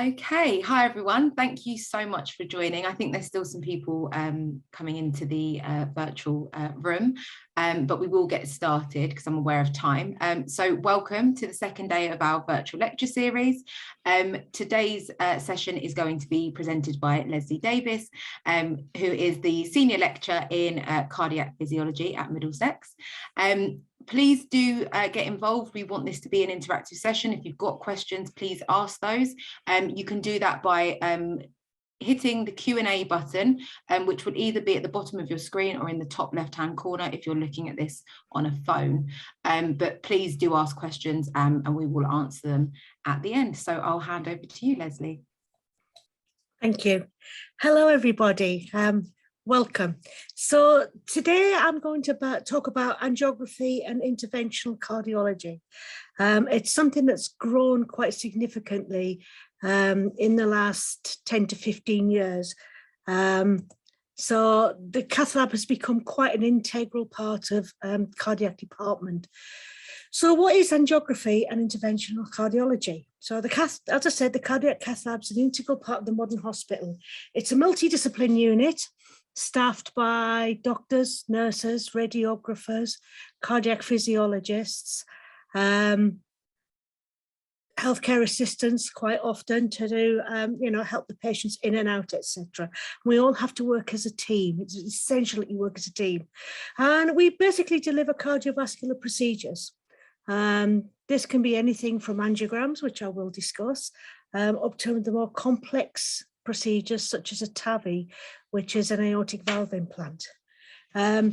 Okay, hi everyone. Thank you so much for joining. I think there's still some people coming into the virtual room, but we will get started because I'm aware of time. So welcome to the second day of our virtual lecture series. Today's session is going to be presented by Leslie Davis, who is the Senior Lecturer in Cardiac Physiology at Middlesex. Please do get involved. We want this to be an interactive session. If you've got questions, please ask those. You can do that by hitting the Q&A button, which would either be at the bottom of your screen or in the top left-hand corner if you're looking at this on a phone. But please do ask questions and we will answer them at the end. So I'll hand over to you, Leslie. Thank you. Hello, everybody. Welcome. So today I'm going to talk about angiography and interventional cardiology. It's something that's grown quite significantly in the last 10 to 15 years. So the cath lab has become quite an integral part of cardiac department. So what is angiography and interventional cardiology? So as I said, the cardiac cath lab is an integral part of the modern hospital. It's a multidiscipline unit staffed by doctors, nurses, radiographers, cardiac physiologists, healthcare assistants quite often to do, help the patients in and out, etc. We all have to work as a team. It's essential that you work as a team. And we basically deliver cardiovascular procedures. This can be anything from angiograms, which I will discuss, up to the more complex procedures such as a TAVI, which is an aortic valve implant. I'm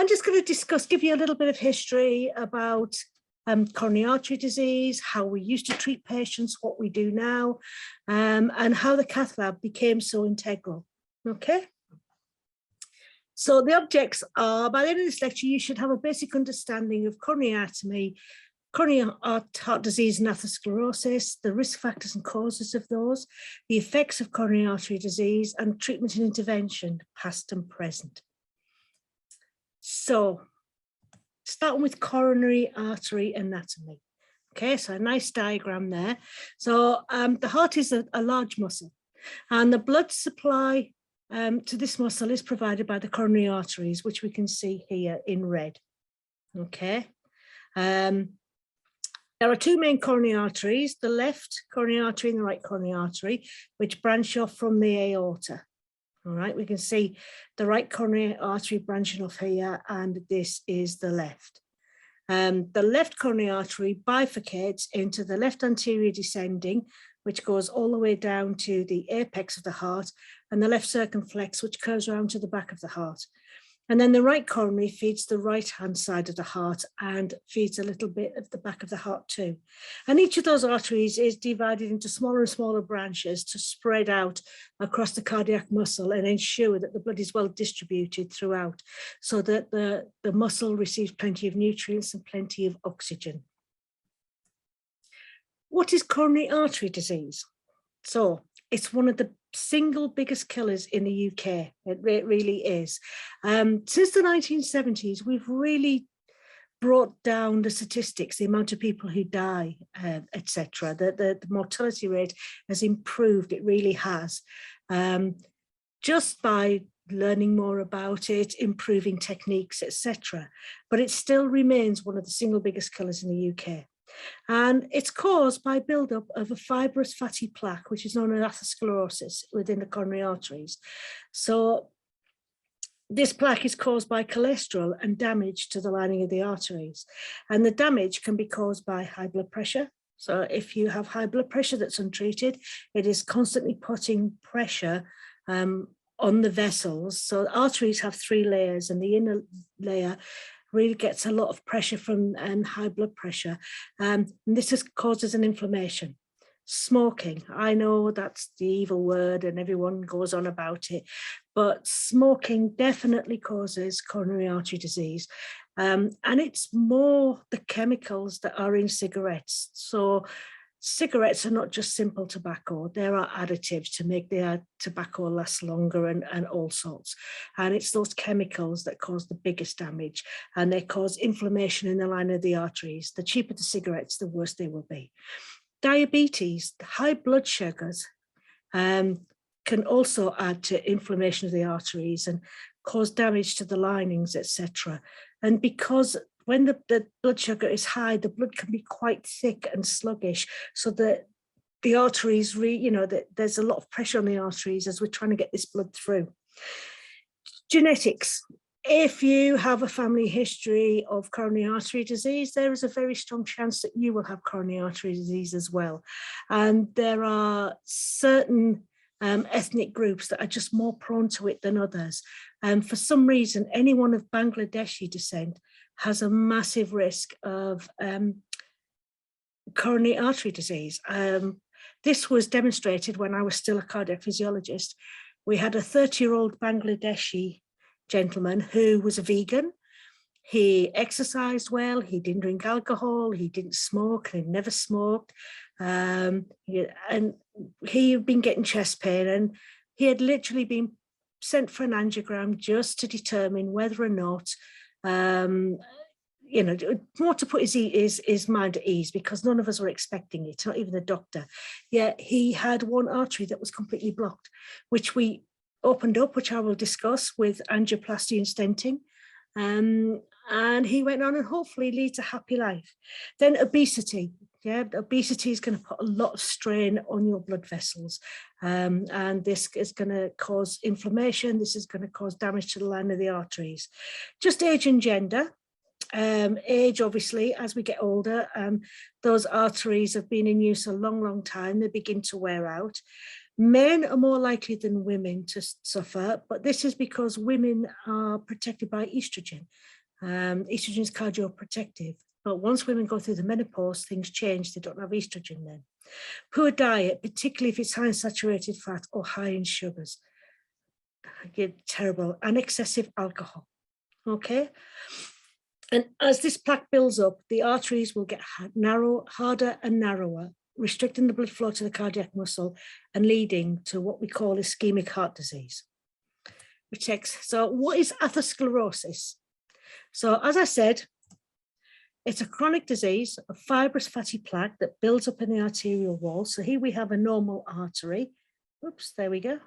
just going to give you a little bit of history about coronary artery disease, how we used to treat patients, what we do now, and how the cath lab became so integral. Okay. So the objects are, by the end of this lecture, you should have a basic understanding of coronary anatomy, coronary heart disease and atherosclerosis, the risk factors and causes of those, the effects of coronary artery disease, and treatment and intervention, past and present. So, starting with coronary artery anatomy. Okay, so a nice diagram there. So the heart is a large muscle, and the blood supply to this muscle is provided by the coronary arteries, which we can see here in red. Okay. There are two main coronary arteries, the left coronary artery and the right coronary artery, which branch off from the aorta. All right, we can see the right coronary artery branching off here, and this is the left. The left coronary artery bifurcates into the left anterior descending, which goes all the way down to the apex of the heart, and the left circumflex, which curves around to the back of the heart. And then the right coronary feeds the right-hand side of the heart and feeds a little bit of the back of the heart too. And each of those arteries is divided into smaller and smaller branches to spread out across the cardiac muscle and ensure that the blood is well distributed throughout, so that the muscle receives plenty of nutrients and plenty of oxygen. What is coronary artery disease? So it's one of the single biggest killers in the UK. It really is. Since the 1970s, we've really brought down the statistics, the amount of people who die, etc. The mortality rate has improved. It really has. Just by learning more about it, improving techniques, etc. But it still remains one of the single biggest killers in the UK. And it's caused by buildup of a fibrous fatty plaque, which is known as atherosclerosis within the coronary arteries. So this plaque is caused by cholesterol and damage to the lining of the arteries. And the damage can be caused by high blood pressure. So if you have high blood pressure that's untreated, it is constantly putting pressure on the vessels. So arteries have three layers, and the inner layer really gets a lot of pressure from high blood pressure. And this causes an inflammation. Smoking, I know that's the evil word and everyone goes on about it, but smoking definitely causes coronary artery disease. And it's more the chemicals that are in cigarettes. So cigarettes are not just simple tobacco, there are additives to make their tobacco last longer and all sorts. And it's those chemicals that cause the biggest damage, and they cause inflammation in the line of the arteries. The cheaper the cigarettes, the worse they will be. Diabetes, high blood sugars, can also add to inflammation of the arteries and cause damage to the linings, etc. And because when the blood sugar is high, the blood can be quite thick and sluggish, so that the arteries, there's a lot of pressure on the arteries as we're trying to get this blood through. Genetics. If you have a family history of coronary artery disease, there is a very strong chance that you will have coronary artery disease as well. And there are certain ethnic groups that are just more prone to it than others. For some reason, anyone of Bangladeshi descent has a massive risk of coronary artery disease. This was demonstrated when I was still a cardiac physiologist. We had a 30-year-old Bangladeshi gentleman who was a vegan. He exercised well, he didn't drink alcohol, he didn't smoke, he never smoked. And he had been getting chest pain, and he had literally been sent for an angiogram just to determine whether or not, more to put his mind at ease, because none of us were expecting it, not even the doctor. Yet he had one artery that was completely blocked, which we opened up, which I will discuss with angioplasty and stenting. And he went on and hopefully leads a happy life. Then obesity. Yeah, obesity is going to put a lot of strain on your blood vessels. And this is going to cause inflammation. This is going to cause damage to the line of the arteries. Just age and gender. Age, obviously, as we get older, those arteries have been in use a long, long time. They begin to wear out. Men are more likely than women to suffer, but this is because women are protected by estrogen. Estrogen is cardioprotective, but once women go through the menopause, things change. They don't have estrogen then. Poor diet, particularly if it's high in saturated fat or high in sugars. Terrible. And excessive alcohol. Okay. And as this plaque builds up, the arteries will get harder and narrower, restricting the blood flow to the cardiac muscle and leading to what we call ischemic heart disease. So what is atherosclerosis? So as I said, it's a chronic disease of fibrous fatty plaque that builds up in the arterial wall. So here we have a normal artery. Oops, there we go.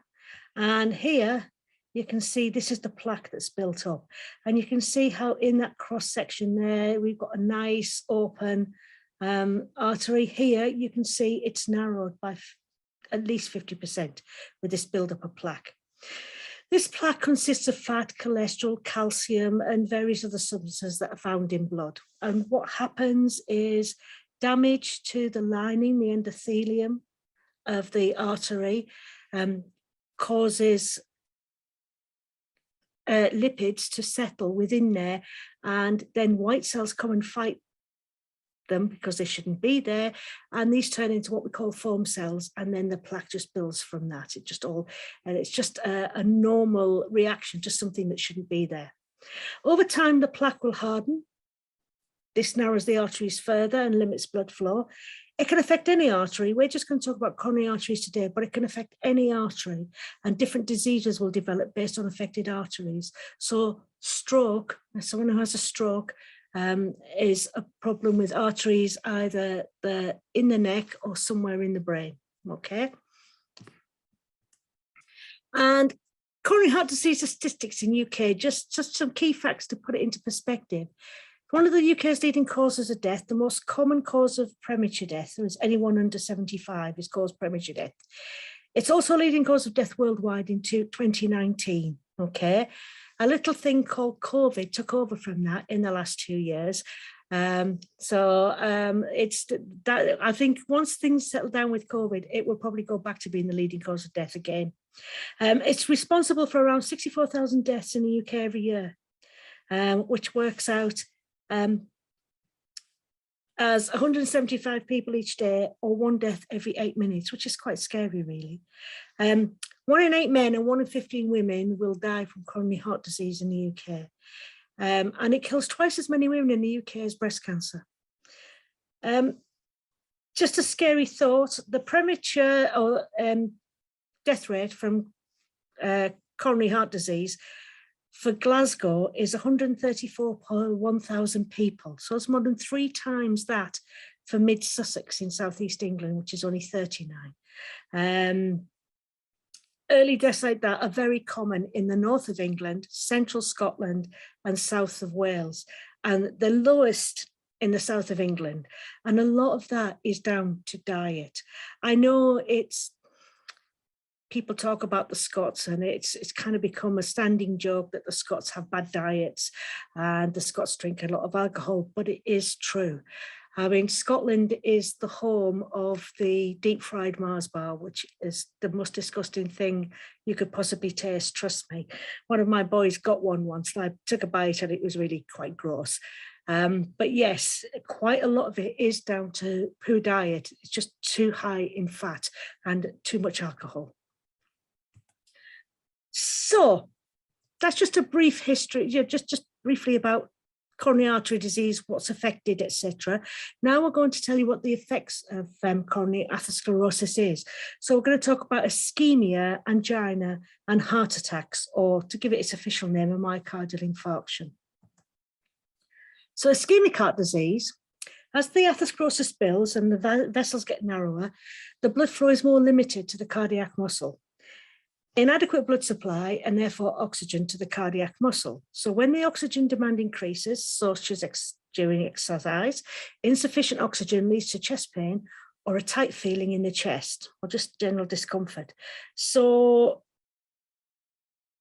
And here you can see this is the plaque that's built up. And you can see how in that cross section there, we've got a nice open artery. Here you can see it's narrowed by at least 50% with this buildup of plaque. This plaque consists of fat, cholesterol, calcium, and various other substances that are found in blood. And what happens is damage to the lining, the endothelium of the artery, causes lipids to settle within there, and then white cells come and fight them because they shouldn't be there, and these turn into what we call foam cells, and then the plaque just builds from that. It's just a normal reaction to something that shouldn't be there. Over time, the plaque will harden. This narrows the arteries further and limits blood flow. It can affect any artery. We're just going to talk about coronary arteries today, but it can affect any artery, and different diseases will develop based on affected arteries. So stroke, someone who has a stroke, is a problem with arteries either in the neck or somewhere in the brain, okay? And coronary heart disease statistics in UK, just some key facts to put it into perspective. One of the UK's leading causes of death, the most common cause of premature death, is anyone under 75 is caused premature death. It's also a leading cause of death worldwide in 2019, okay? A little thing called COVID took over from that in the last 2 years. It's that I think once things settle down with COVID, it will probably go back to being the leading cause of death again. It's responsible for around 64,000 deaths in the UK every year, which works out as 175 people each day, or one death every 8 minutes, which is quite scary, really. 1 in 8 men and 1 in 15 women will die from coronary heart disease in the UK. And it kills twice as many women in the UK as breast cancer. Just a scary thought, the premature or death rate from coronary heart disease for Glasgow is 134 per 1,000 people. So it's more than 3 times that for Mid Sussex in southeast England, which is only 39. Early deaths like that are very common in the north of England, central Scotland, and south of Wales, and the lowest in the south of England. And a lot of that is down to diet. I know people talk about the Scots, and it's kind of become a standing joke that the Scots have bad diets and the Scots drink a lot of alcohol, but it is true. I mean, Scotland is the home of the deep fried Mars bar, which is the most disgusting thing you could possibly taste, trust me. One of my boys got one once, and I took a bite and it was really quite gross. But yes, quite a lot of it is down to poor diet. It's just too high in fat and too much alcohol. So that's just a brief history, just briefly about coronary artery disease, what's affected, etc. Now we're going to tell you what the effects of coronary atherosclerosis is. So we're going to talk about ischemia, angina, and heart attacks, or to give it its official name, a myocardial infarction. So ischemic heart disease, as the atherosclerosis builds and the vessels get narrower, the blood flow is more limited to the cardiac muscle. Inadequate blood supply and therefore oxygen to the cardiac muscle. So when the oxygen demand increases, such as during exercise, insufficient oxygen leads to chest pain or a tight feeling in the chest or just general discomfort. So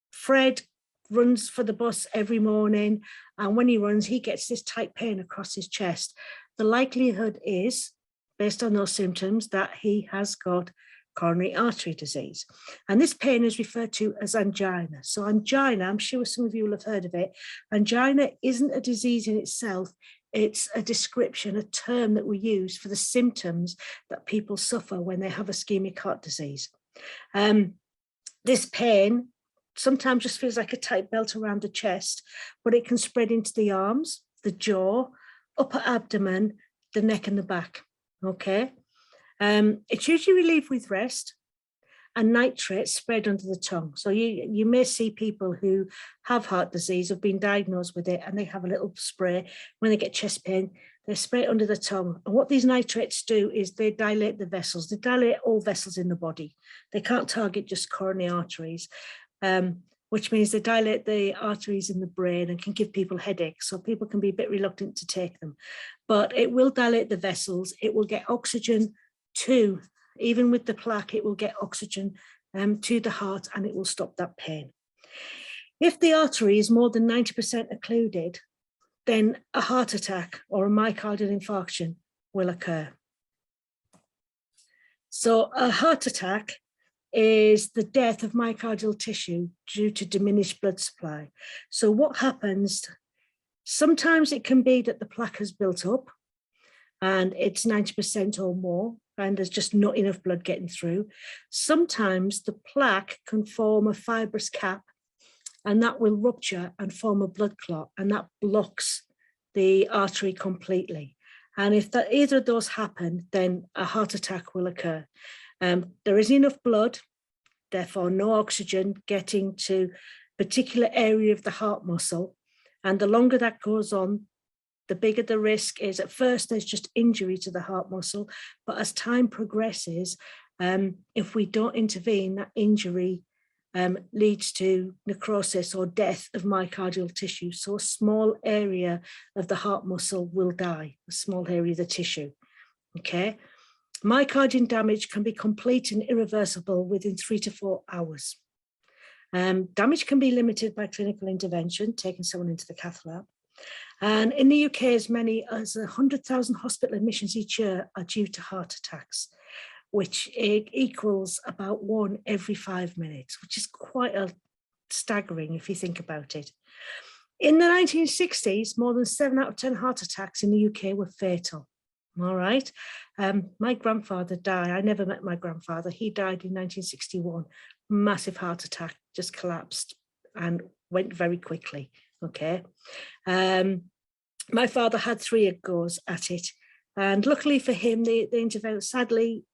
Fred runs for the bus every morning, and when he runs, he gets this tight pain across his chest. The likelihood is, based on those symptoms, that he has got coronary artery disease. And this pain is referred to as angina. So angina, I'm sure some of you will have heard of it. Angina isn't a disease in itself. It's a description, a term that we use for the symptoms that people suffer when they have ischemic heart disease. This pain sometimes just feels like a tight belt around the chest, but it can spread into the arms, the jaw, upper abdomen, the neck and the back, okay? It's usually relieved with rest, and nitrates spread under the tongue. So you may see people who have heart disease, have been diagnosed with it, and they have a little spray. When they get chest pain, they spray it under the tongue. And what these nitrates do is they dilate the vessels. They dilate all vessels in the body. They can't target just coronary arteries, which means they dilate the arteries in the brain and can give people headaches. So people can be a bit reluctant to take them. But it will dilate the vessels. It will get oxygen to, even with the plaque, it will get oxygen to the heart, and it will stop that pain. If the artery is more than 90% occluded, then a heart attack or a myocardial infarction will occur. So a heart attack is the death of myocardial tissue due to diminished blood supply. So what happens, sometimes it can be that the plaque has built up and it's 90% or more, and there's just not enough blood getting through. Sometimes the plaque can form a fibrous cap, and that will rupture and form a blood clot, and that blocks the artery completely. And if either of those happen, then a heart attack will occur. There isn't enough blood, therefore no oxygen getting to a particular area of the heart muscle. And the longer that goes on, the bigger the risk is. At first, there's just injury to the heart muscle, but as time progresses, if we don't intervene, that injury leads to necrosis or death of myocardial tissue. So a small area of the heart muscle will die, a small area of the tissue, okay? Myocardial damage can be complete and irreversible within 3 to 4 hours. Damage can be limited by clinical intervention, taking someone into the cath lab. And in the UK, as many as 100,000 hospital admissions each year are due to heart attacks, which equals about 1 every 5 minutes, which is quite staggering if you think about it. In the 1960s, more than 7 out of 10 heart attacks in the UK were fatal. All right. My grandfather died. I never met my grandfather. He died in 1961. Massive heart attack, just collapsed and went very quickly. Okay. My father had 3 goes at it. And luckily for him, the intervention, sadly,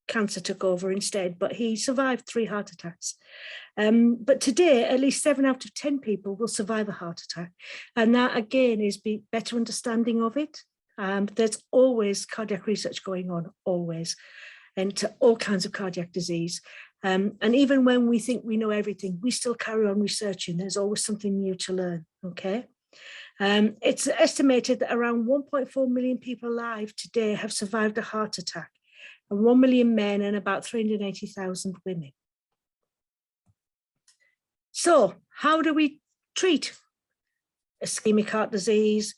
cancer took over instead, but he survived 3 heart attacks. But today, at least 7 out of 10 people will survive a heart attack. And that, again, is better understanding of it There's always cardiac research going on, always, into all kinds of cardiac disease. And even when we think we know everything, we still carry on researching. There's always something new to learn, okay? It's estimated that around 1.4 million people alive today have survived a heart attack, and 1 million men and about 380,000 women. So how do we treat ischemic heart disease,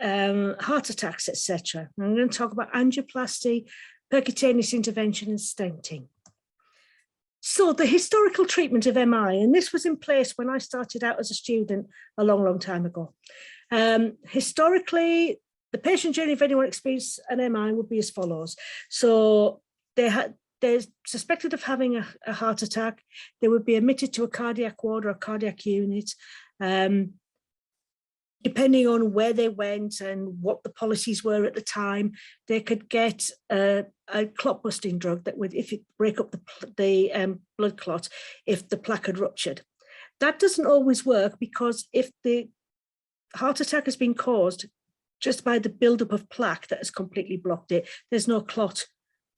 heart attacks, etc.? I'm going to talk about angioplasty, percutaneous intervention and stenting. So the historical treatment of MI, and this was in place when I started out as a student a long, long time ago. Historically, the patient journey of anyone experiencing an MI would be as follows. So they're suspected of having a heart attack. They would be admitted to a cardiac ward or a cardiac unit. Depending on where they went and what the policies were at the time, they could get a clot busting drug that would, if it break up the blood clot, if the plaque had ruptured. That doesn't always work, because if the heart attack has been caused just by the buildup of plaque that has completely blocked it, there's no clot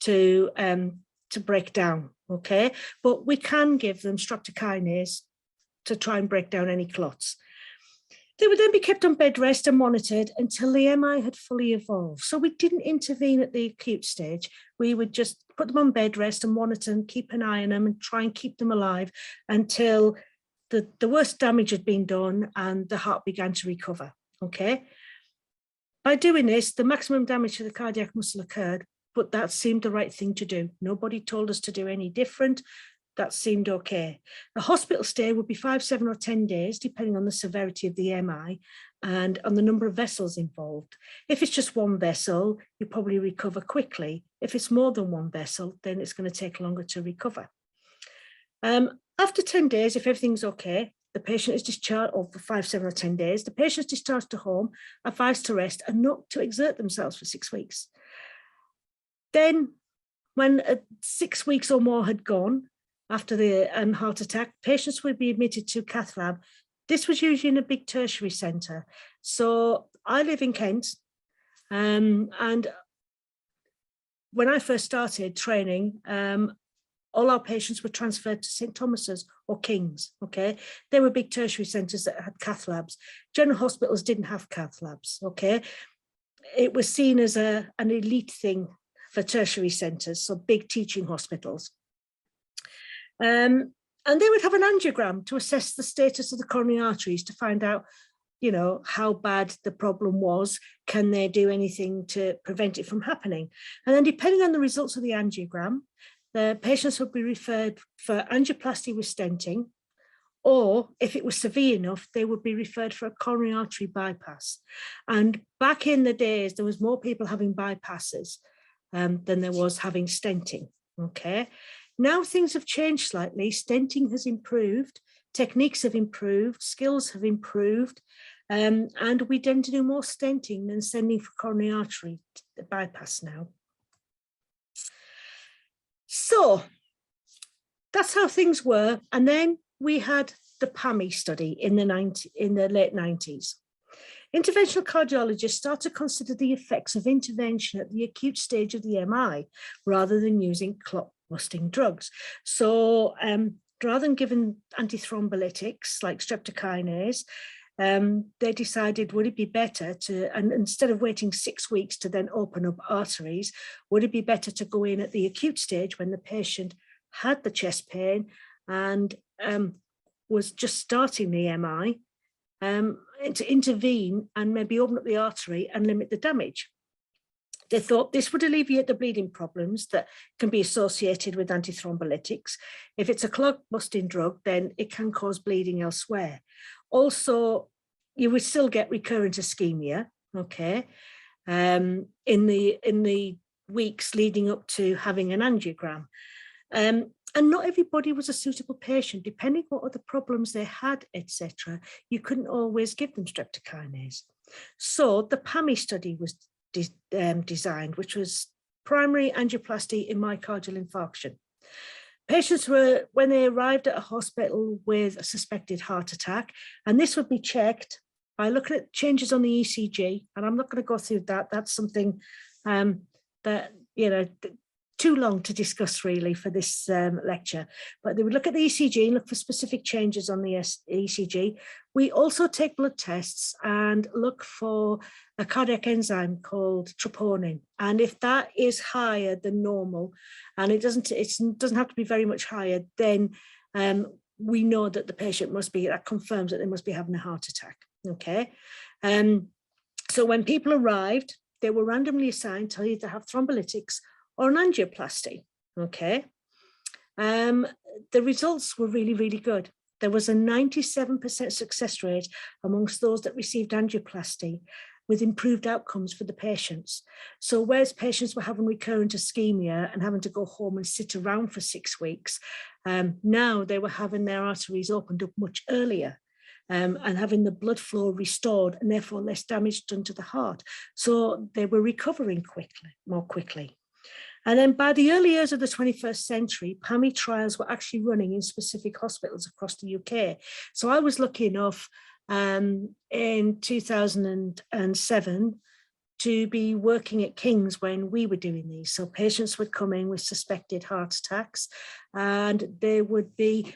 to break down, okay? But we can give them streptokinase to try and break down any clots. They would then be kept on bed rest and monitored until the MI had fully evolved. So we didn't intervene at the acute stage. We would just put them on bed rest and monitor and keep an eye on them and try and keep them alive until the worst damage had been done and the heart began to recover, okay? By doing this, the maximum damage to the cardiac muscle occurred, but that seemed the right thing to do. Nobody told us to do any different. That seemed okay. A hospital stay would be 5, 7 or 10 days, depending on the severity of the MI and on the number of vessels involved. If it's just one vessel, you probably recover quickly. If it's more than one vessel, then it's going to take longer to recover. After 10 days, if everything's okay, the patient is discharged, or for 5, 7 or 10 days, the patient is discharged to home, advised to rest and not to exert themselves for 6 weeks. Then, when 6 weeks or more had gone, after the heart attack, patients would be admitted to cath lab. This was usually in a big tertiary centre. So I live in Kent, and when I first started training, all our patients were transferred to St Thomas's or King's, okay? They were big tertiary centres that had cath labs. General hospitals didn't have cath labs, okay? It was seen as an elite thing for tertiary centres, so big teaching hospitals. And they would have an angiogram to assess the status of the coronary arteries to find out, you know, how bad the problem was. Can they do anything to prevent it from happening? And then depending on the results of the angiogram, the patients would be referred for angioplasty with stenting, or if it was severe enough, they would be referred for a coronary artery bypass. And back in the days, there was more people having bypasses than there was having stenting, okay? Now things have changed slightly. Stenting has improved, techniques have improved, skills have improved, and we tend to do more stenting than sending for coronary artery bypass now. So that's how things were. And then we had the PAMI study in the late 90s. Interventional cardiologists start to consider the effects of intervention at the acute stage of the MI rather than using clot-busting drugs. So rather than giving antithrombolytics like streptokinase, they decided, would it be better to, and instead of waiting 6 weeks to then open up arteries, would it be better to go in at the acute stage when the patient had the chest pain and was just starting the MI, to intervene and maybe open up the artery and limit the damage. They thought this would alleviate the bleeding problems that can be associated with antithrombolytics. If it's a clot-busting drug, then it can cause bleeding elsewhere. Also, you would still get recurrent ischemia, okay, in the weeks leading up to having an angiogram. And not everybody was a suitable patient, depending on what other problems they had, etc. You couldn't always give them streptokinase. So the PAMI study was designed, which was primary angioplasty in myocardial infarction. Patients were, when they arrived at a hospital with a suspected heart attack, and this would be checked by looking at changes on the ECG, and I'm not going to go through that. That's something that, you know, too long to discuss really for this lecture, but they would look at the ECG and look for specific changes on the ECG. We also take blood tests and look for a cardiac enzyme called troponin, and if that is higher than normal, and it doesn't have to be very much higher, then we know that the patient that confirms that they must be having a heart attack. Okay, so when people arrived, they were randomly assigned to either have thrombolytics or an angioplasty. Okay, the results were really, really good. There was a 97% success rate amongst those that received angioplasty, with improved outcomes for the patients. So whereas patients were having recurrent ischemia and having to go home and sit around for 6 weeks, now they were having their arteries opened up much earlier, and having the blood flow restored, and therefore less damage done to the heart. So they were recovering more quickly. And then by the early years of the 21st century, PAMI trials were actually running in specific hospitals across the UK. So I was lucky enough in 2007 to be working at King's when we were doing these. So patients would come in with suspected heart attacks, and they would be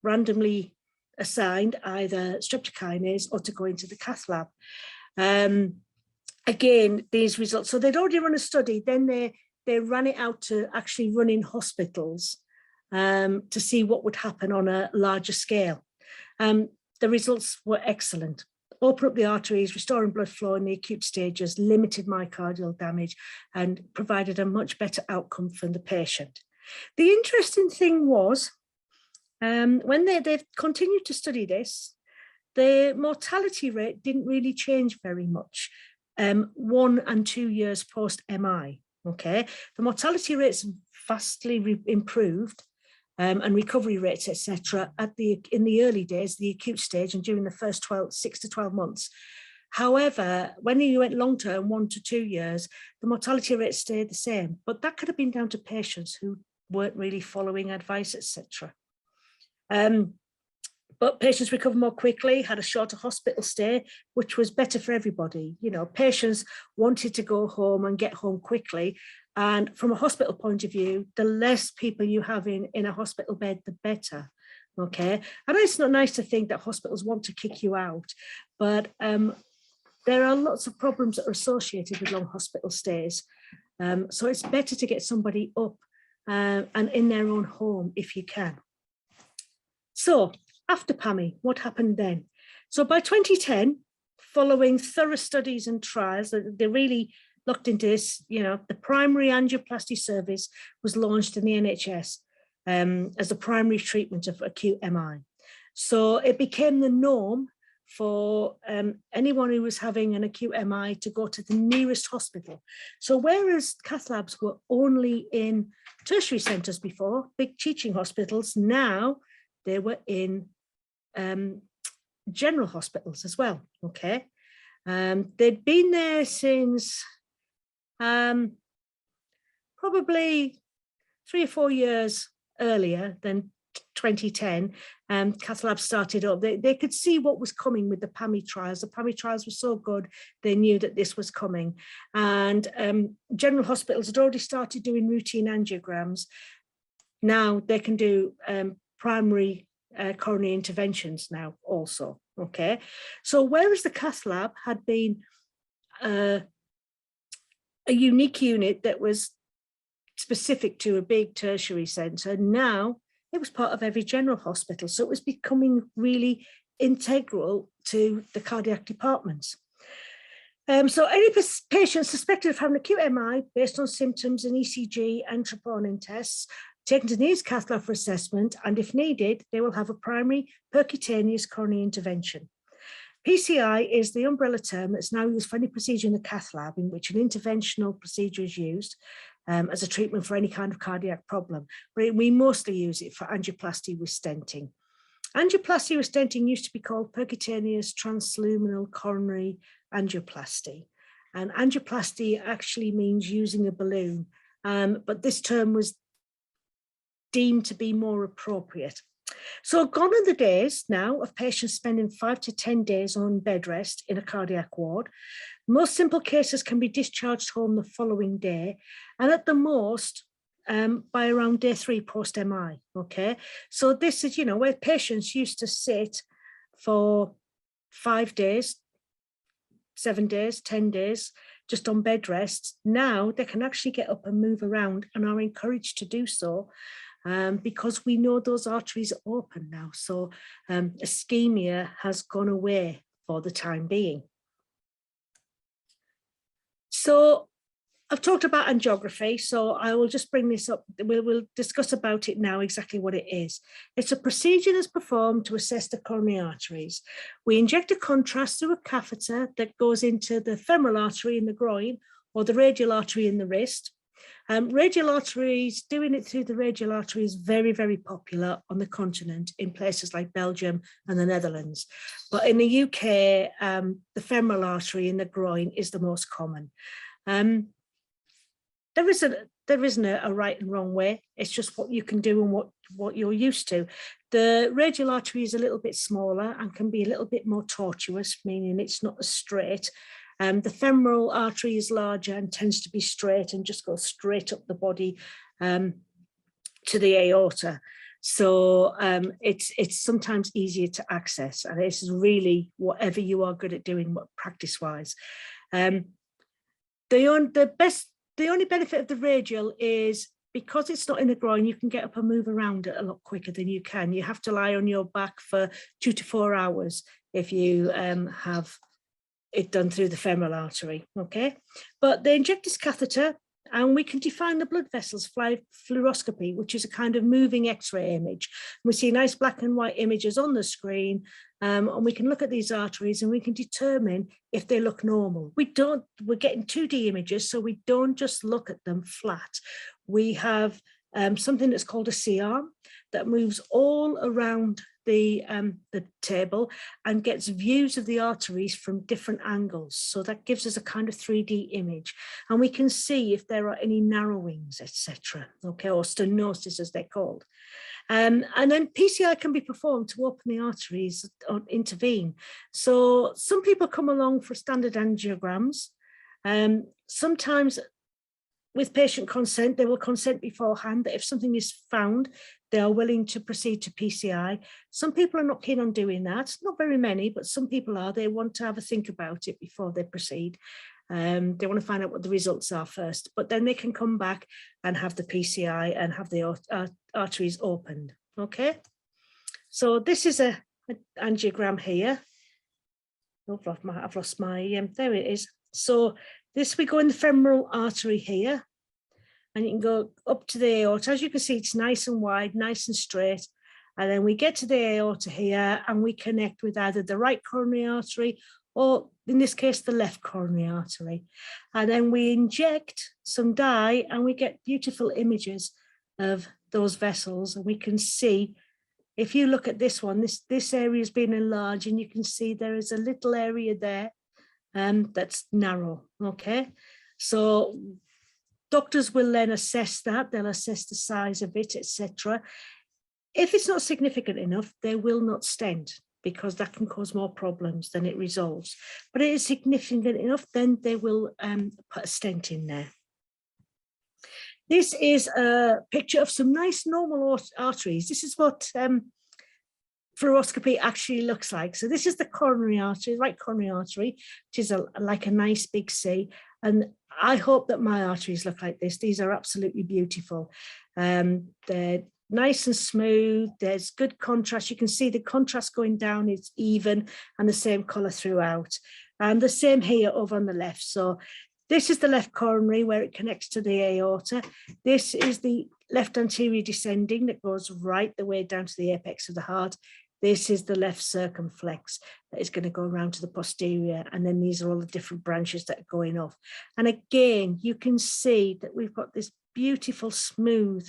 randomly assigned either streptokinase or to go into the cath lab. Again, these results, so they'd already run a study, then they ran it out to actually run in hospitals to see what would happen on a larger scale. The results were excellent. Open up the arteries, restoring blood flow in the acute stages, limited myocardial damage, and provided a much better outcome for the patient. The interesting thing was, when they've continued to study this, the mortality rate didn't really change very much, 1 and 2 years post-MI. Okay, the mortality rates vastly improved, and recovery rates, etc., in the early days, the acute stage, and during the first 6 to 12 months. However, when you went long term, 1 to 2 years, the mortality rate stayed the same, but that could have been down to patients who weren't really following advice, etc. But patients recovered more quickly, had a shorter hospital stay, which was better for everybody. You know, patients wanted to go home and get home quickly. And from a hospital point of view, the less people you have in a hospital bed, the better. Okay. I know it's not nice to think that hospitals want to kick you out, but there are lots of problems that are associated with long hospital stays. So it's better to get somebody up and in their own home if you can. So after PAMI, what happened then? So by 2010, following thorough studies and trials, they really looked into this, you know, the primary angioplasty service was launched in the NHS as the primary treatment of acute MI. So it became the norm for anyone who was having an acute MI to go to the nearest hospital. So whereas cath labs were only in tertiary centres before, big teaching hospitals, now they were in general hospitals as well. Okay, they'd been there since probably 3 or 4 years earlier than 2010. Cath labs started up. They could see what was coming with the PAMI trials. The PAMI trials were so good, they knew that this was coming. And general hospitals had already started doing routine angiograms. Now they can do primary coronary interventions now also. Okay, so whereas the cath lab had been a unique unit that was specific to a big tertiary centre, now it was part of every general hospital. So it was becoming really integral to the cardiac departments. So any patient suspected of having acute MI based on symptoms and ECG and troponin tests taken to the cath lab for assessment, and if needed, they will have a primary percutaneous coronary intervention. PCI is the umbrella term that's now used for any procedure in the cath lab in which an interventional procedure is used as a treatment for any kind of cardiac problem, but we mostly use it for angioplasty with stenting. Angioplasty with stenting used to be called percutaneous transluminal coronary angioplasty, and angioplasty actually means using a balloon, but this term was deemed to be more appropriate. So gone are the days now of patients spending 5 to 10 days on bed rest in a cardiac ward. Most simple cases can be discharged home the following day, and at the most, by around day 3 post-MI, okay? So this is, where patients used to sit for 5 days, 7 days, 10 days, just on bed rest. Now they can actually get up and move around and are encouraged to do so because we know those arteries are open now. So ischemia has gone away for the time being. So I've talked about angiography, so I will just bring this up. We'll discuss about it now, exactly what it is. It's a procedure that's performed to assess the coronary arteries. We inject a contrast through a catheter that goes into the femoral artery in the groin or the radial artery in the wrist. Radial arteries, doing it through the radial artery is very, very popular on the continent in places like Belgium and the Netherlands. But in the UK, the femoral artery in the groin is the most common. There isn't a right and wrong way. It's just what you can do and what you're used to. The radial artery is a little bit smaller and can be a little bit more tortuous, meaning it's not as straight. The femoral artery is larger and tends to be straight and just goes straight up the body to the aorta. So it's sometimes easier to access, and this is really whatever you are good at doing, practice-wise. The only benefit of the radial is because it's not in the groin, you can get up and move around it a lot quicker than you can. You have to lie on your back for 2 to 4 hours if you have it done through the femoral artery, okay? But they inject this catheter and we can define the blood vessels by fluoroscopy, which is a kind of moving X-ray image. We see nice black and white images on the screen, and we can look at these arteries and we can determine if they look normal. We're getting 2D images, so we don't just look at them flat. We have something that's called a C-arm that moves all around the table and gets views of the arteries from different angles. So that gives us a kind of 3D image, and we can see if there are any narrowings, etc. Okay, or stenosis as they're called. And then PCI can be performed to open the arteries or intervene. So some people come along for standard angiograms. Sometimes with patient consent, they will consent beforehand that if something is found, they are willing to proceed to PCI. Some people are not keen on doing that. Not very many, but some people are. They want to have a think about it before they proceed. They want to find out what the results are first, but then they can come back and have the PCI and have the arteries opened. Okay, so this is an angiogram here. Oh, I've lost my, there it is. So this, we go in the femoral artery here, and you can go up to the aorta. As you can see, it's nice and wide, nice and straight. And then we get to the aorta here and we connect with either the right coronary artery or in this case, the left coronary artery. And then we inject some dye and we get beautiful images of those vessels. And we can see, if you look at this one, this area has been enlarged and you can see there is a little area there that's narrow, okay? So doctors will then assess that, they'll assess the size of it, etc. If it's not significant enough, they will not stent because that can cause more problems than it resolves. But it is significant enough, then they will put a stent in there. This is a picture of some nice normal arteries. This is what fluoroscopy actually looks like. So this is the coronary artery, right coronary artery, which is like a nice big C. And I hope that my arteries look like this. These are absolutely beautiful. They're nice and smooth. There's good contrast. You can see the contrast going down, it's even and the same color throughout. And the same here over on the left. So this is the left coronary where it connects to the aorta. This is the left anterior descending that goes right the way down to the apex of the heart. This is the left circumflex that is going to go around to the posterior. And then these are all the different branches that are going off. And again, you can see that we've got this beautiful, smooth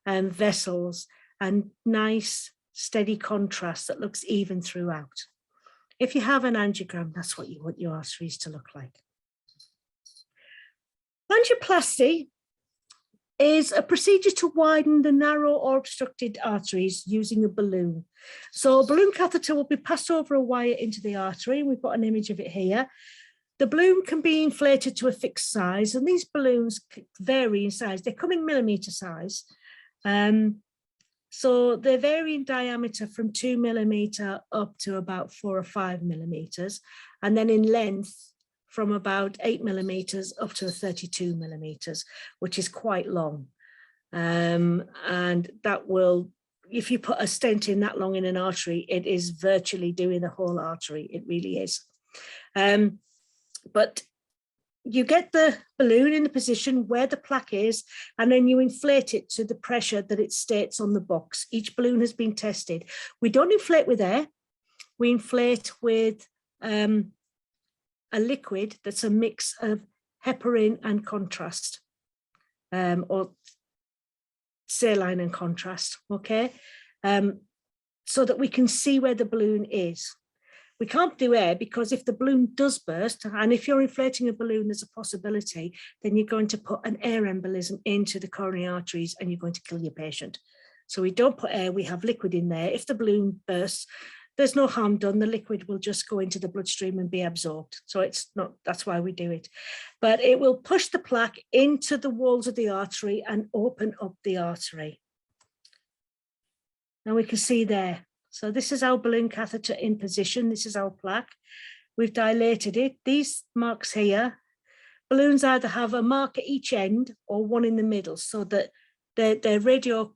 vessels and nice, steady contrast that looks even throughout. If you have an angiogram, that's what you want your arteries to look like. Angioplasty is a procedure to widen the narrow or obstructed arteries using a balloon. So a balloon catheter will be passed over a wire into the artery. We've got an image of it here. The balloon can be inflated to a fixed size, and these balloons vary in size. They come in millimeter size. So they vary in diameter from 2 millimeter up to about 4 or 5 millimeters, and then in length from about 8 millimeters up to 32 millimeters, which is quite long. And that will, if you put a stent in that long in an artery, it is virtually doing the whole artery. It really is. But you get the balloon in the position where the plaque is, and then you inflate it to the pressure that it states on the box. Each balloon has been tested. We don't inflate with air. We inflate with a liquid that's a mix of heparin and contrast, or saline and contrast, okay? So that we can see where the balloon is. We can't do air because if the balloon does burst, and if you're inflating a balloon, there's a possibility, then you're going to put an air embolism into the coronary arteries and you're going to kill your patient. So we don't put air, we have liquid in there. If the balloon bursts, there's no harm done. The liquid will just go into the bloodstream and be absorbed. So it's not, that's why we do it. But it will push the plaque into the walls of the artery and open up the artery. Now we can see there. So this is our balloon catheter in position. This is our plaque. We've dilated it. These marks here, balloons either have a mark at each end or one in the middle, so that they're radio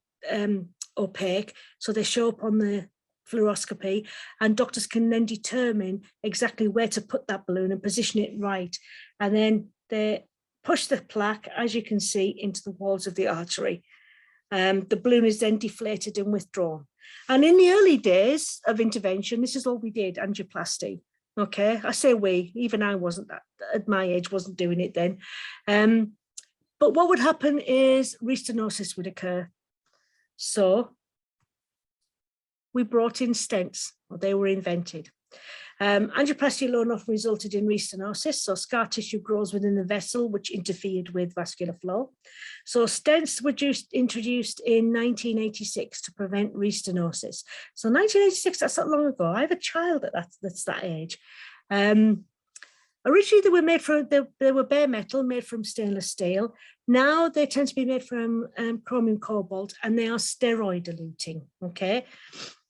opaque, so they show up on the fluoroscopy, and doctors can then determine exactly where to put that balloon and position it right. And then they push the plaque, as you can see, into the walls of the artery. The balloon is then deflated and withdrawn. And in the early days of intervention, this is all we did, angioplasty. Okay, I say we, even I wasn't, that at my age, wasn't doing it then. But what would happen is restenosis would occur. So we brought in stents, or they were invented. Angioplasty alone often resulted in restenosis, so scar tissue grows within the vessel, which interfered with vascular flow. So stents were introduced in 1986 to prevent restenosis. So 1986, that's not long ago. I have a child that's that age. Originally, they were made from, they were bare metal, made from stainless steel. Now they tend to be made from chromium cobalt, and they are steroid eluting, okay?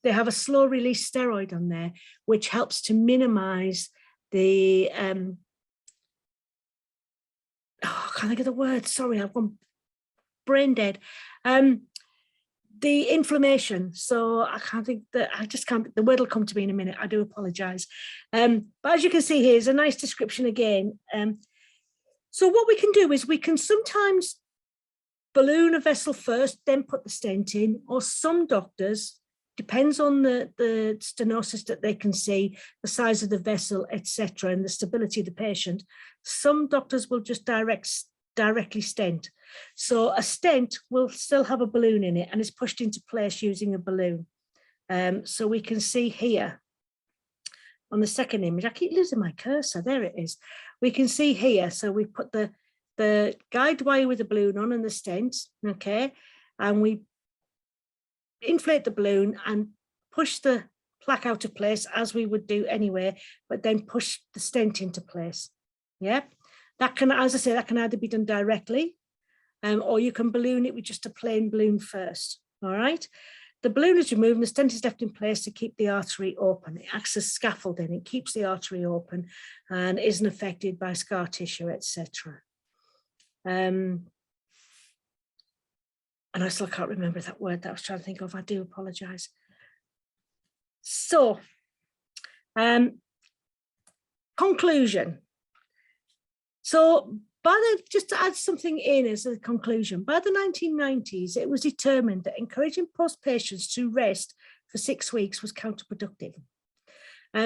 They have a slow release steroid on there, which helps to minimize the, can't think of the word, sorry, I've gone brain dead. The inflammation, so I can't think that, I just can't, the word will come to me in a minute, I do apologize. But as you can see, here's a nice description again. So what we can do is we can sometimes balloon a vessel first, then put the stent in, or some doctors, depends on the stenosis that they can see, the size of the vessel, etc., and the stability of the patient. Some doctors will just directly stent. So a stent will still have a balloon in it and is pushed into place using a balloon. So we can see here on the second image, I keep losing my cursor, there it is. We can see here, so we put the guide wire with the balloon on and the stent, okay, and we inflate the balloon and push the plaque out of place as we would do anyway, but then push the stent into place. Yeah, that can, as I say, that can either be done directly, or you can balloon it with just a plain balloon first. All right, the balloon is removed and the stent is left in place to keep the artery open. It acts as scaffolding. It keeps the artery open and isn't affected by scar tissue, etc. And I still can't remember that word that I was trying to think of. I do apologize. So, conclusion. So, just to add something in as a conclusion, by the 1990s, it was determined that encouraging post patients to rest for 6 weeks was counterproductive.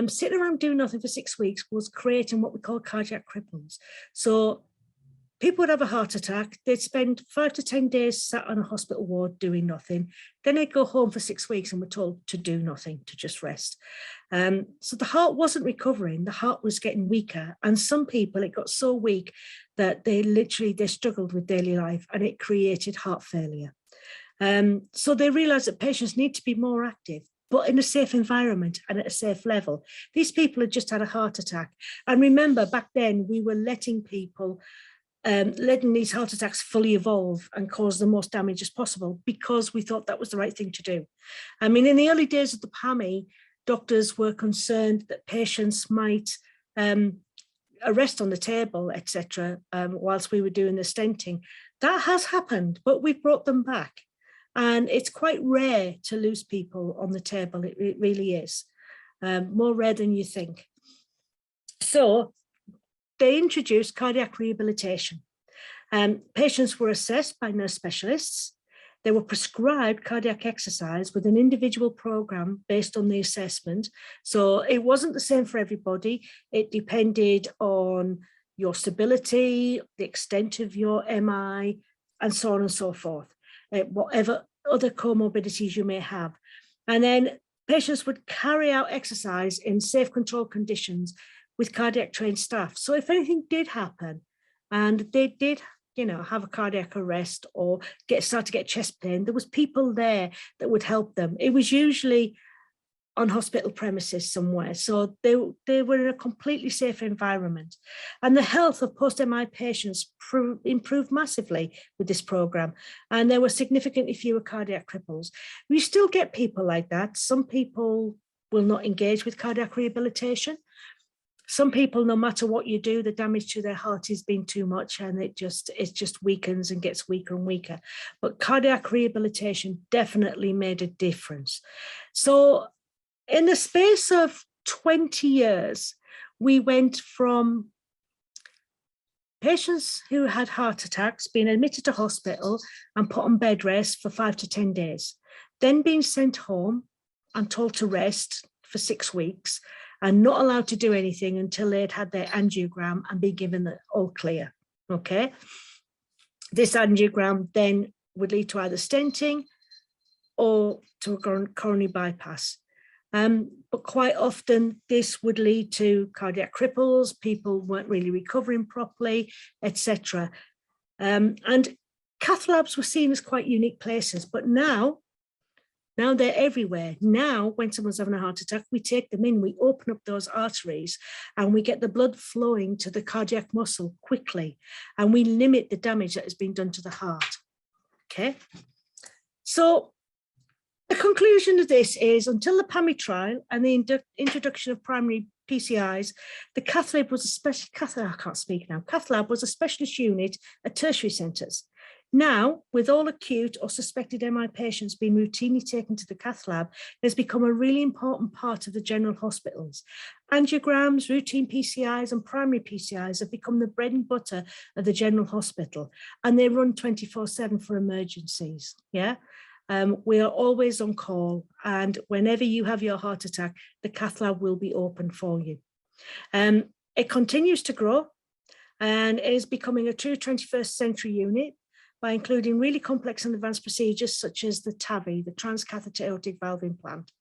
Sitting around doing nothing for 6 weeks was creating what we call cardiac cripples. So, people would have a heart attack. They'd spend 5 to 10 days sat on a hospital ward doing nothing. Then they'd go home for 6 weeks and were told to do nothing, to just rest. So the heart wasn't recovering. The heart was getting weaker. And some people, it got so weak that they struggled with daily life, and it created heart failure. So they realized that patients need to be more active, but in a safe environment and at a safe level. These people had just had a heart attack. And remember, back then, we were letting people letting these heart attacks fully evolve and cause the most damage as possible, because we thought that was the right thing to do. I mean, in the early days of the PAMI, doctors were concerned that patients might arrest on the table, etc., whilst we were doing the stenting. That has happened, but we've brought them back. And it's quite rare to lose people on the table. It really is. More rare than you think. So they introduced cardiac rehabilitation. Patients were assessed by nurse specialists. They were prescribed cardiac exercise with an individual program based on the assessment. So it wasn't the same for everybody. It depended on your stability, the extent of your MI, and so on and so forth, whatever other comorbidities you may have. And then patients would carry out exercise in safe controlled conditions with cardiac trained staff. So if anything did happen and they did, have a cardiac arrest or start to get chest pain, there was people there that would help them. It was usually on hospital premises somewhere. So they were in a completely safe environment. And the health of post-MI patients improved massively with this program. And there were significantly fewer cardiac cripples. We still get people like that. Some people will not engage with cardiac rehabilitation. Some people, no matter what you do, the damage to their heart has been too much, and it just weakens and gets weaker and weaker. But cardiac rehabilitation definitely made a difference. So in the space of 20 years, we went from patients who had heart attacks being admitted to hospital and put on bed rest for 5 to 10 days, then being sent home and told to rest for 6 weeks, and not allowed to do anything until they'd had their angiogram and be given the all clear, okay? This angiogram then would lead to either stenting or to a coronary bypass. But quite often this would lead to cardiac cripples, people weren't really recovering properly, etc. And cath labs were seen as quite unique places, but now they're everywhere. Now, when someone's having a heart attack, we take them in, we open up those arteries and we get the blood flowing to the cardiac muscle quickly, and we limit the damage that has been done to the heart, okay? So the conclusion of this is, until the PAMI trial and the introduction of primary PCIs, the cath lab was a cath lab was a specialist unit at tertiary centres. Now, with all acute or suspected MI patients being routinely taken to the cath lab, it has become a really important part of the general hospitals. Angiograms, routine PCIs and primary PCIs have become the bread and butter of the general hospital, and they run 24/7 for emergencies, yeah? We are always on call, and whenever you have your heart attack, the cath lab will be open for you. It continues to grow and is becoming a true 21st century unit by including really complex and advanced procedures such as the TAVI, the transcatheter aortic valve implant.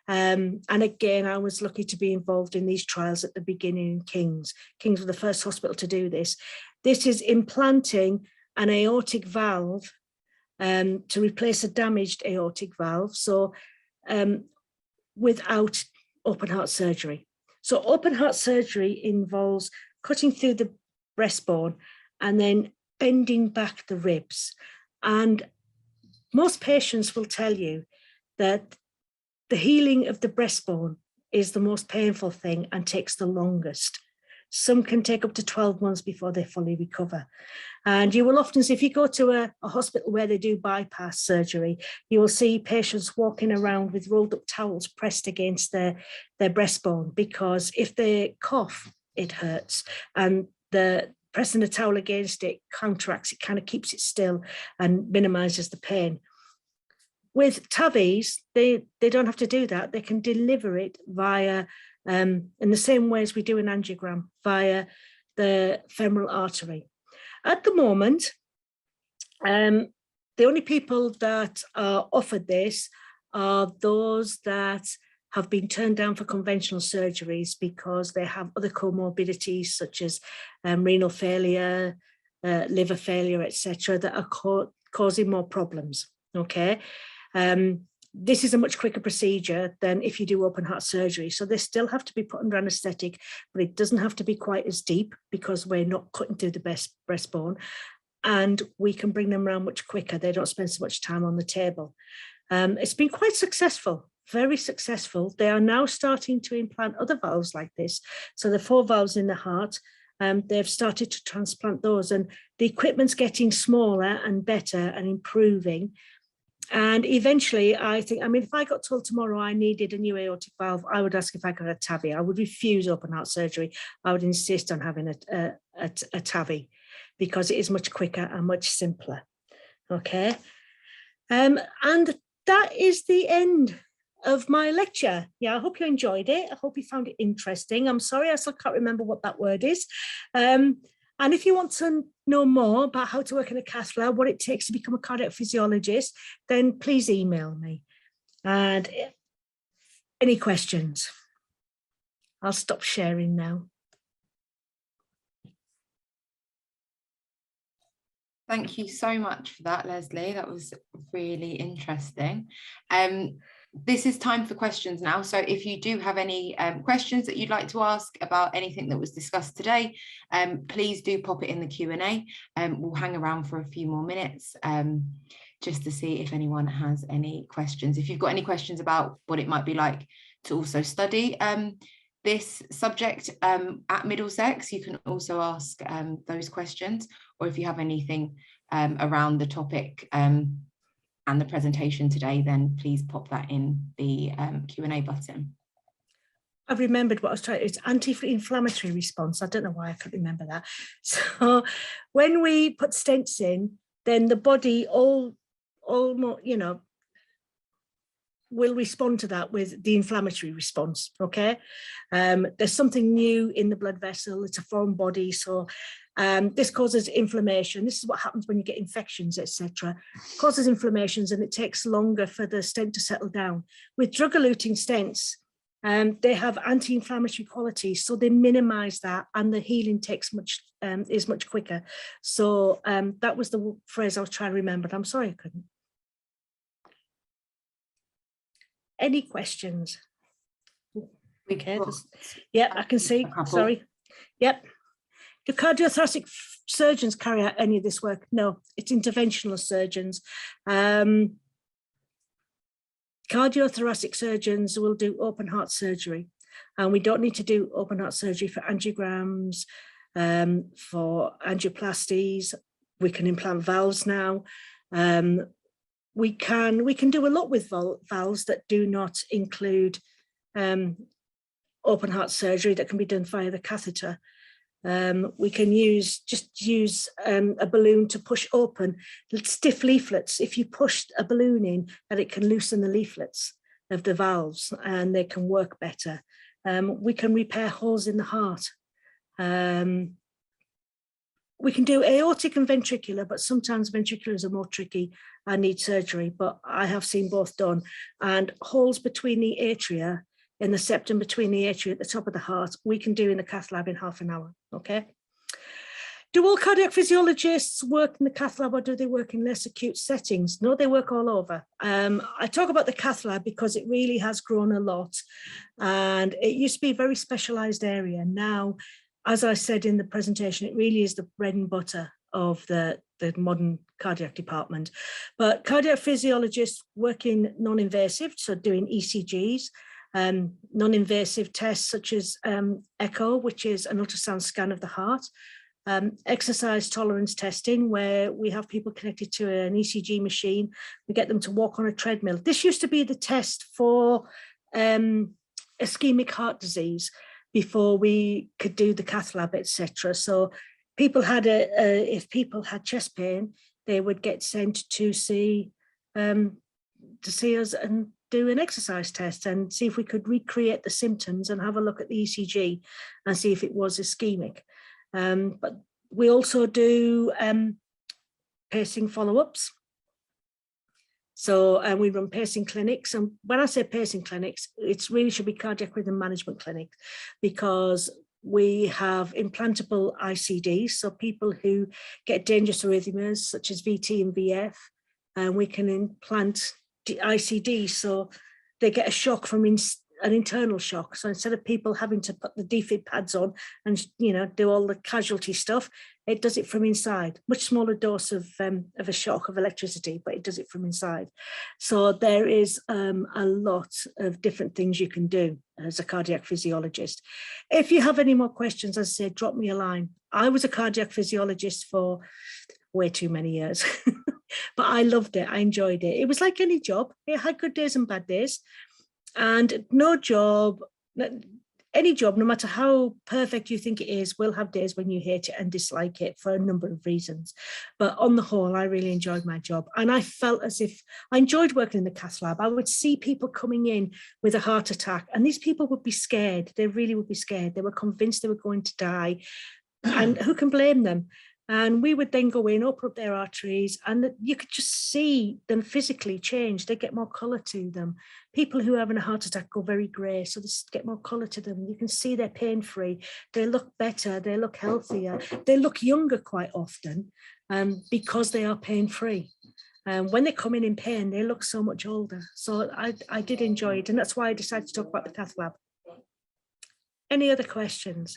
And again, I was lucky to be involved in these trials at the beginning in King's. King's were the first hospital to do this. This is implanting an aortic valve to replace a damaged aortic valve, so without open heart surgery. So open heart surgery involves cutting through the breastbone and then bending back the ribs. And most patients will tell you that the healing of the breastbone is the most painful thing and takes the longest. Some can take up to 12 months before they fully recover. And you will often see, if you go to a hospital where they do bypass surgery, you will see patients walking around with rolled up towels pressed against their breastbone, because if they cough, it hurts. And pressing a towel against it counteracts, it kind of keeps it still and minimizes the pain. With TAVIs, they don't have to do that. They can deliver it via, in the same way as we do an angiogram, via the femoral artery. At the moment, the only people that are offered this are those that have been turned down for conventional surgeries because they have other comorbidities such as renal failure, liver failure, etc., that are causing more problems. Okay. This is a much quicker procedure than if you do open heart surgery. So they still have to be put under anaesthetic, but it doesn't have to be quite as deep because we're not cutting through the breastbone, and we can bring them around much quicker. They don't spend so much time on the table. It's been quite successful, very successful. They are now starting to implant other valves like this. So the 4 valves in the heart, they've started to transplant those, and the equipment's getting smaller and better and improving. And eventually, I mean, if I got told tomorrow I needed a new aortic valve, I would ask if I got a TAVI. I would refuse open heart surgery. I would insist on having a TAVI because it is much quicker and much simpler. Okay. And that is the end of my lecture. Yeah, I hope you enjoyed it. I hope you found it interesting. I'm sorry, I still can't remember what that word is. And if you want to know more about how to work in a cath lab, what it takes to become a cardiac physiologist, then please email me. And any questions? I'll stop sharing now. Thank you so much for that, Leslie. That was really interesting. This is time for questions now. So if you do have any questions that you'd like to ask about anything that was discussed today, please do pop it in the Q&A. We'll hang around for a few more minutes just to see if anyone has any questions. If you've got any questions about what it might be like to also study this subject at Middlesex, you can also ask those questions, or if you have anything around the topic and the presentation today, then please pop that in the Q&A button. I've remembered what I was trying. It's anti-inflammatory response. I don't know why I couldn't remember that. So when we put stents in, then the body all you know, will respond to that with the inflammatory response. Okay. There's something new in the blood vessel. It's a foreign body. So this causes inflammation. This is what happens when you get infections, etc. Causes inflammations, and it takes longer for the stent to settle down. With drug-eluting stents, they have anti-inflammatory qualities, so they minimize that, and the healing is much quicker. So that was the phrase I was trying to remember. I'm sorry I couldn't. Any questions? Okay. Yeah, I can see. Sorry. Yep. Do cardiothoracic surgeons carry out any of this work? No, it's interventional surgeons. Cardiothoracic surgeons will do open heart surgery, and we don't need to do open heart surgery for angiograms, for angioplasties. We can implant valves now. We can do a lot with valves that do not include open heart surgery that can be done via the catheter. We can use a balloon to push open stiff leaflets. If you push a balloon in, that it can loosen the leaflets of the valves and they can work better. We can repair holes in the heart. We can do aortic and ventricular, but sometimes ventriculars are more tricky and need surgery, but I have seen both done. And holes between the atria, in the septum between the atria at the top of the heart, we can do in the cath lab in half an hour, okay? Do all cardiac physiologists work in the cath lab, or do they work in less acute settings? No, they work all over. I talk about the cath lab because it really has grown a lot, and it used to be a very specialized area. Now, as I said in the presentation, it really is the bread and butter of the modern cardiac department. But cardiac physiologists work in non-invasive, so doing ECGs, non-invasive tests such as echo, which is an ultrasound scan of the heart, exercise tolerance testing, where we have people connected to an ECG machine. We get them to walk on a treadmill. This used to be the test for ischemic heart disease before we could do the cath lab, etc. So people had if people had chest pain, they would get sent to see us and do an exercise test and see if we could recreate the symptoms and have a look at the ECG and see if it was ischemic. But We also do pacing follow-ups. So we run pacing clinics. And when I say pacing clinics, it really should be cardiac rhythm management clinics, because we have implantable ICDs. So people who get dangerous arrhythmias such as VT and VF, and we can implant ICDs. So they get a shock from an internal shock. So instead of people having to put the defib pads on and, you know, do all the casualty stuff, it does it from inside. Much smaller dose of a shock of electricity, but it does it from inside. So there is a lot of different things you can do as a cardiac physiologist. If you have any more questions, as I said, drop me a line. I was a cardiac physiologist for way too many years, but I loved it. I enjoyed it. It was like any job. It had good days and bad days. And no job, any job, no matter how perfect you think it is, will have days when you hate it and dislike it for a number of reasons. But on the whole, I really enjoyed my job. And I felt as if I enjoyed working in the cath lab. I would see people coming in with a heart attack, and these people would be scared. They really would be scared. They were convinced they were going to die. And who can blame them? And we would then go in, open up their arteries, and you could just see them physically change. They get more colour to them. People who are having a heart attack go very grey, so they get more colour to them. You can see they're pain-free. They look better. They look healthier. They look younger quite often because they are pain-free. When they come in pain, they look so much older. So I did enjoy it, and that's why I decided to talk about the cath lab. Any other questions?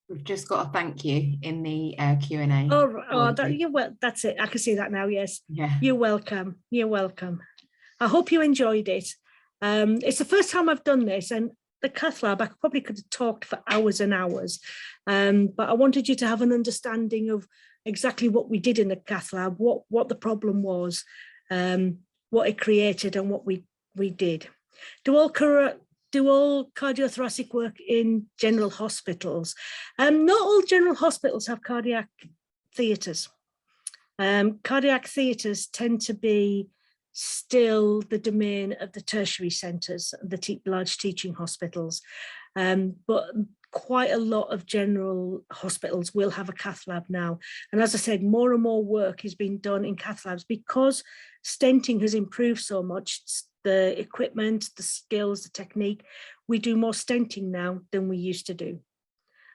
We've just got a thank you in the Q&A. That's it. I can see that now. Yes. Yeah. You're welcome. You're welcome. I hope you enjoyed it. It's the first time I've done this, and the cath lab, I probably could have talked for hours and hours, but I wanted you to have an understanding of exactly what we did in the cath lab, what the problem was, what it created, and what we did. Do all cardiothoracic work in general hospitals? Not all general hospitals have cardiac theatres. Cardiac theatres tend to be still the domain of the tertiary centres, the large teaching hospitals. But quite a lot of general hospitals will have a cath lab now. And as I said, more and more work is being done in cath labs because stenting has improved so much. The equipment, the skills, the technique, we do more stenting now than we used to do.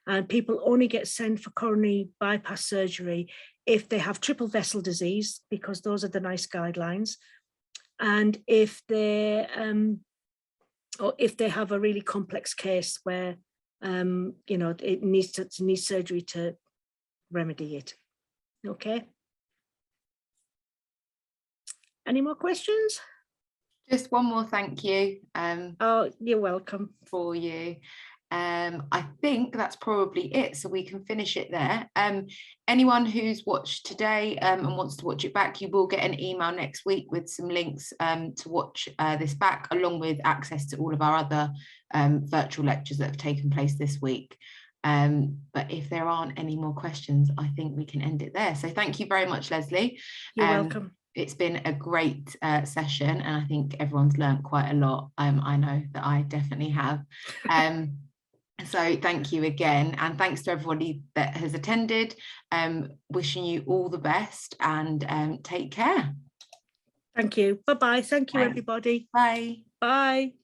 And people only get sent for coronary bypass surgery if they have triple vessel disease, because those are the nice guidelines. And if they have a really complex case where you know, it needs surgery to remedy it. Okay. Any more questions? Just one more thank you. Oh, you're welcome. For you. I think that's probably it, so we can finish it there. Anyone who's watched today and wants to watch it back, you will get an email next week with some links to watch this back, along with access to all of our other virtual lectures that have taken place this week. But if there aren't any more questions, I think we can end it there. So thank you very much, Leslie. You're welcome. It's been a great session, and I think everyone's learned quite a lot. I know that I definitely have. So thank you again, and thanks to everybody that has attended. Wishing you all the best, and take care. Thank you. Bye-bye. Thank you, everybody. Bye. Bye.